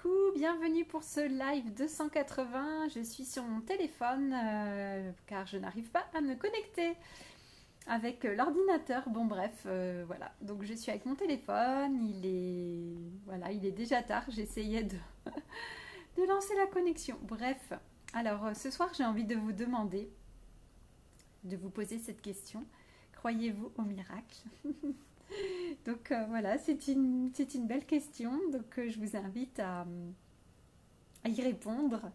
Coucou, bienvenue pour ce live 280. Je suis sur mon téléphone car je n'arrive pas à me connecter avec l'ordinateur. Bon bref, voilà. Donc je suis avec mon téléphone. Il est déjà tard. J'essayais de lancer la connexion. Bref. Alors ce soir, j'ai envie de vous demander, de vous poser cette question. Croyez-vous au miracle? Donc voilà, c'est une belle question. Donc je vous invite à y répondre.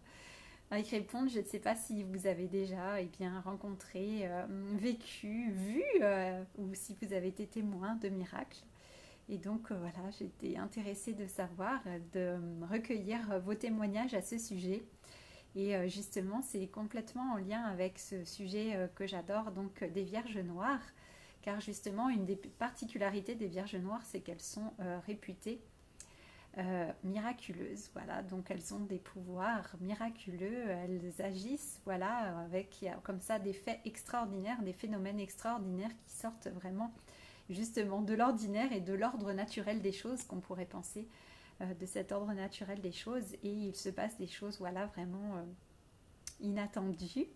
À y répondre, je ne sais pas si vous avez déjà rencontré, vécu, vu, ou si vous avez été témoin de miracles. Et donc voilà, j'étais intéressée de savoir, de recueillir vos témoignages à ce sujet. Et justement, c'est complètement en lien avec ce sujet que j'adore, donc des Vierges Noires. Car justement, une des particularités des Vierges Noires, c'est qu'elles sont réputées miraculeuses. Voilà, donc elles ont des pouvoirs miraculeux, elles agissent, voilà, avec comme ça des faits extraordinaires, des phénomènes extraordinaires qui sortent vraiment justement de l'ordinaire et de l'ordre naturel des choses qu'on pourrait penser de cet ordre naturel des choses. Et il se passe des choses, voilà, vraiment inattendues.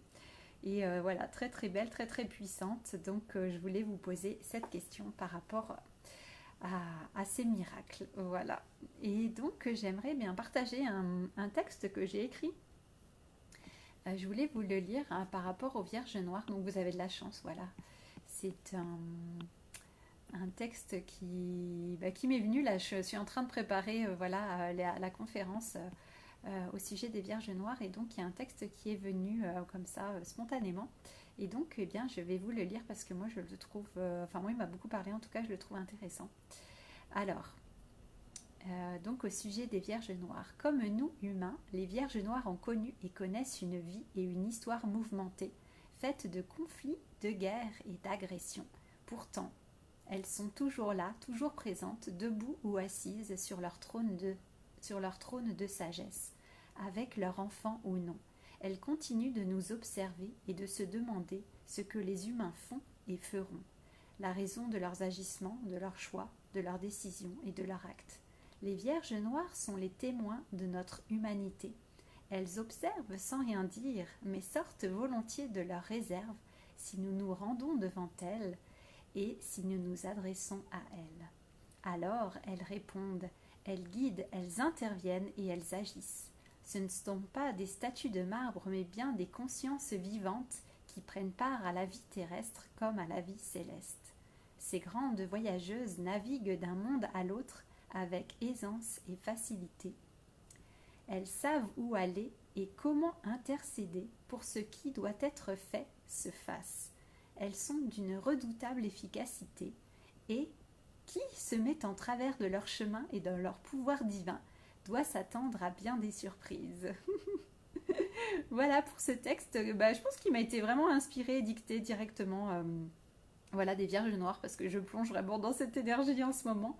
Et voilà, très très belle, très très puissante. Donc je voulais vous poser cette question par rapport à ces miracles. Voilà. Et donc j'aimerais bien partager un texte que j'ai écrit. Je voulais vous le lire par rapport aux Vierges Noires. Donc vous avez de la chance, voilà. C'est un texte qui m'est venu. Là, je suis en train de préparer voilà, la conférence au sujet des Vierges Noires, et donc il y a un texte qui est venu comme ça spontanément, et donc eh bien je vais vous le lire parce que moi je le trouve, enfin moi il m'a beaucoup parlé, en tout cas je le trouve intéressant. Alors, donc au sujet des Vierges Noires: comme nous humains, les Vierges Noires ont connu et connaissent une vie et une histoire mouvementée, faite de conflits, de guerres et d'agressions. Pourtant, elles sont toujours là, toujours présentes, debout ou assises sur leur trône de sagesse, avec leur enfant ou non. Elles continuent de nous observer et de se demander ce que les humains font et feront, la raison de leurs agissements, de leurs choix, de leurs décisions et de leurs actes. Les Vierges Noires sont les témoins de notre humanité. Elles observent sans rien dire, mais sortent volontiers de leurs réserves si nous nous rendons devant elles et si nous nous adressons à elles. Alors elles répondent, elles guident, elles interviennent et elles agissent. Ce ne sont pas des statues de marbre, mais bien des consciences vivantes qui prennent part à la vie terrestre comme à la vie céleste. Ces grandes voyageuses naviguent d'un monde à l'autre avec aisance et facilité. Elles savent où aller et comment intercéder pour ce qui doit être fait se fasse. Elles sont d'une redoutable efficacité et qui se met en travers de leur chemin et de leur pouvoir divin doit s'attendre à bien des surprises. Voilà pour ce texte. Je pense qu'il m'a été vraiment inspiré, dicté directement voilà, des Vierges Noires, parce que je plonge vraiment dans cette énergie en ce moment.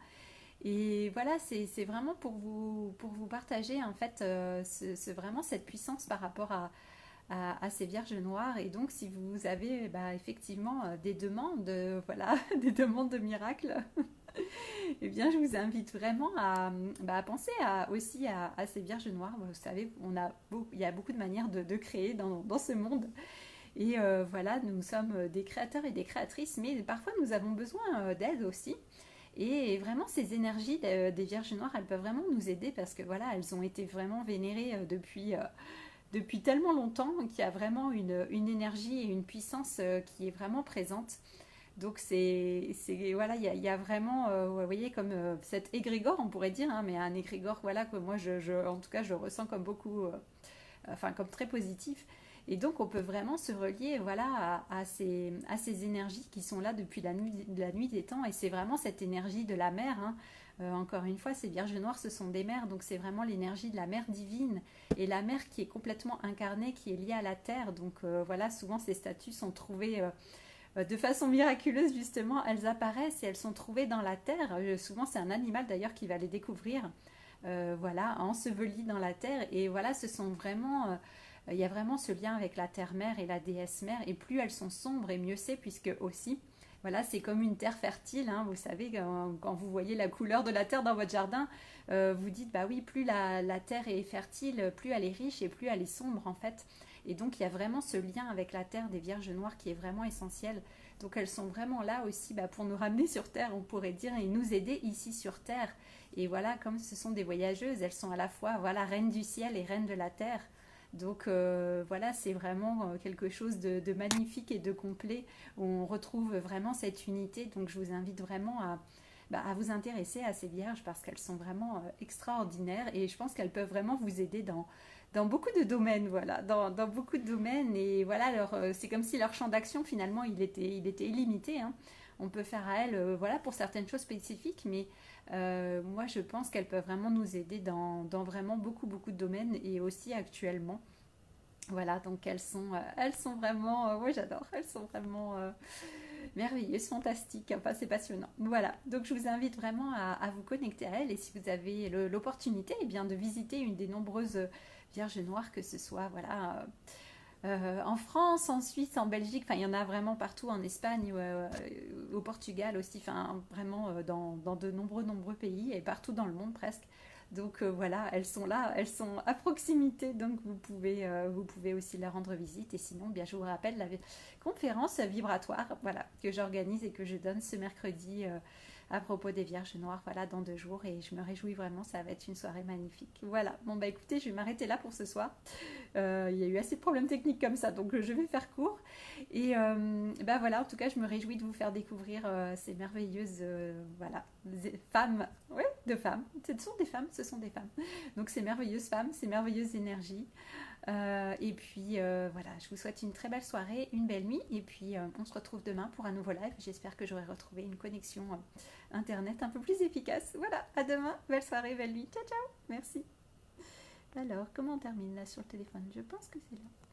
Et voilà, c'est vraiment pour vous partager en fait vraiment cette puissance par rapport à ces Vierges Noires. Et donc si vous avez effectivement des demandes, voilà, des demandes de miracles, eh bien, je vous invite vraiment à penser aussi à ces Vierges Noires. Vous savez, il y a beaucoup de manières de créer dans ce monde. Et voilà, nous sommes des créateurs et des créatrices, mais parfois nous avons besoin d'aide aussi. Et vraiment, ces énergies des Vierges Noires, elles peuvent vraiment nous aider parce que voilà, elles ont été vraiment vénérées depuis tellement longtemps qu'il y a vraiment une énergie et une puissance qui est vraiment présente. Donc voilà, il y a vraiment, vous voyez, comme cet égrégore, on pourrait dire, hein, mais un égrégore, voilà, que moi, en tout cas, je ressens comme beaucoup, enfin, comme très positif. Et donc, on peut vraiment se relier, voilà, à ces énergies qui sont là depuis la nuit des temps. Et c'est vraiment cette énergie de la mer, hein. Encore une fois, ces Vierges Noires, ce sont des mers, donc c'est vraiment l'énergie de la mer divine. Et la mer qui est complètement incarnée, qui est liée à la terre. Donc voilà, souvent ces statues sont trouvées de façon miraculeuse, justement, elles apparaissent et elles sont trouvées dans la terre. Souvent, c'est un animal d'ailleurs qui va les découvrir, voilà, ensevelies dans la terre. Et voilà, ce sont vraiment, il y a vraiment ce lien avec la terre-mère et la déesse-mère. Et plus elles sont sombres, et mieux c'est, puisque aussi, Voilà, c'est comme une terre fertile, hein, vous savez, quand vous voyez la couleur de la terre dans votre jardin, vous dites, bah oui, plus la terre est fertile, plus elle est riche et plus elle est sombre en fait. Et donc il y a vraiment ce lien avec la terre des Vierges Noires qui est vraiment essentiel. Donc elles sont vraiment là aussi bah, pour nous ramener sur terre, on pourrait dire, et nous aider ici sur terre. Et voilà, comme ce sont des voyageuses, elles sont à la fois voilà, reines du ciel et reines de la terre. Donc voilà, c'est vraiment quelque chose de magnifique et de complet où on retrouve vraiment cette unité. Donc je vous invite vraiment à vous intéresser à ces vierges parce qu'elles sont vraiment extraordinaires et je pense qu'elles peuvent vraiment vous aider dans beaucoup de domaines, voilà, dans beaucoup de domaines. Et voilà, c'est comme si leur champ d'action finalement il était illimité, hein. On peut faire à elles, voilà, pour certaines choses spécifiques, mais moi je pense qu'elles peuvent vraiment nous aider dans vraiment beaucoup, beaucoup de domaines et aussi actuellement. Voilà, donc elles sont vraiment, moi j'adore, elles sont vraiment merveilleuses, fantastiques, enfin c'est passionnant. Voilà, donc je vous invite vraiment à vous connecter à elles et si vous avez l'opportunité, eh bien de visiter une des nombreuses Vierges Noires, que ce soit voilà en France, en Suisse, en Belgique, enfin il y en a vraiment partout, en Espagne, au Portugal aussi, enfin vraiment dans de nombreux, nombreux pays et partout dans le monde presque. Donc voilà, elles sont là, elles sont à proximité, donc vous pouvez aussi leur rendre visite. Et sinon, bien, je vous rappelle la conférence vibratoire voilà, que j'organise et que je donne ce mercredi à propos des Vierges Noires, voilà, dans 2 jours. Et je me réjouis vraiment, ça va être une soirée magnifique. Voilà, bon bah écoutez, je vais m'arrêter là pour ce soir. Il y a eu assez de problèmes techniques comme ça, donc je vais faire court. Et bah voilà, en tout cas, je me réjouis de vous faire découvrir ces merveilleuses voilà, femmes, ouais, de femmes. Ce sont des femmes, ce sont des femmes. Donc ces merveilleuses femmes, ces merveilleuses énergies. Et puis voilà, je vous souhaite une très belle soirée, une belle nuit. Et puis on se retrouve demain pour un nouveau live. J'espère que j'aurai retrouvé une connexion internet un peu plus efficace. Voilà, à demain, belle soirée, belle nuit. Ciao, ciao, merci. Alors, comment on termine là sur le téléphone? Je pense que c'est là.